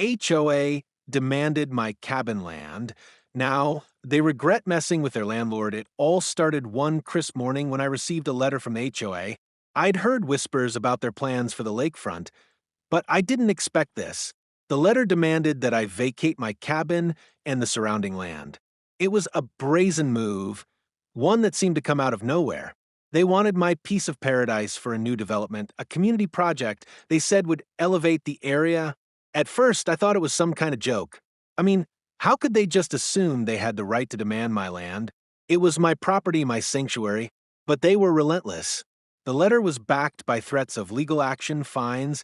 HOA demanded my cabin land. Now, they regret messing with their landlord. It all started one crisp morning when I received a letter from the HOA. I'd heard whispers about their plans for the lakefront, but I didn't expect this. The letter demanded that I vacate my cabin and the surrounding land. It was a brazen move, one that seemed to come out of nowhere. They wanted my piece of paradise for a new development, a community project they said would elevate the area. At first, I thought it was some kind of joke. I mean, how could they just assume they had the right to demand my land? It was my property, my sanctuary, but they were relentless. The letter was backed by threats of legal action, fines,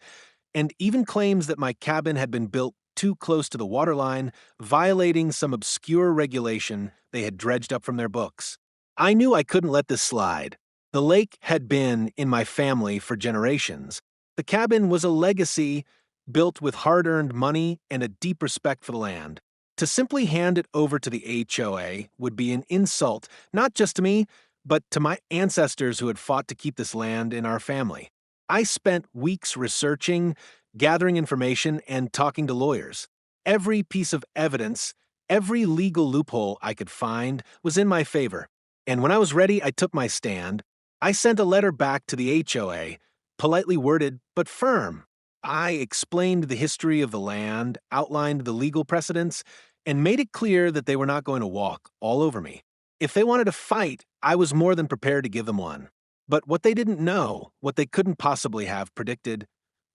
and even claims that my cabin had been built too close to the waterline, violating some obscure regulation they had dredged up from their books. I knew I couldn't let this slide. The lake had been in my family for generations. The cabin was a legacy built with hard-earned money and a deep respect for the land. To simply hand it over to the HOA would be an insult, not just to me, but to my ancestors who had fought to keep this land in our family. I spent weeks researching, gathering information, and talking to lawyers. Every piece of evidence, every legal loophole I could find was in my favor. And when I was ready, I took my stand. I sent a letter back to the HOA, politely worded but firm. I explained the history of the land, outlined the legal precedents, and made it clear that they were not going to walk all over me. If they wanted a fight, I was more than prepared to give them one. But what they didn't know, what they couldn't possibly have predicted,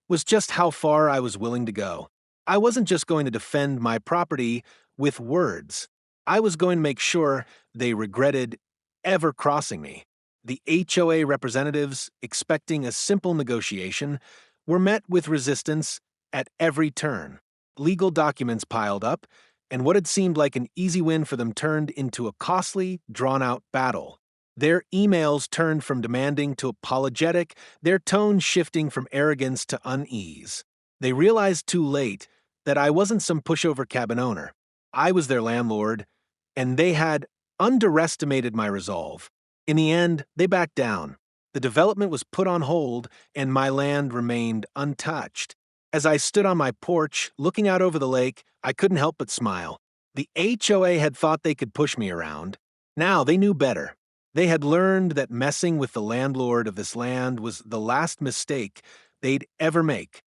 was just how far I was willing to go. I wasn't just going to defend my property with words. I was going to make sure they regretted ever crossing me. The HOA representatives, expecting a simple negotiation, were met with resistance at every turn. Legal documents piled up, and what had seemed like an easy win for them turned into a costly, drawn-out battle. Their emails turned from demanding to apologetic, their tone shifting from arrogance to unease. They realized too late that I wasn't some pushover cabin owner. I was their landlord, and they had underestimated my resolve. In the end, they backed down. The development was put on hold, and my land remained untouched. As I stood on my porch, looking out over the lake, I couldn't help but smile. The HOA had thought they could push me around. Now they knew better. They had learned that messing with the landlord of this land was the last mistake they'd ever make.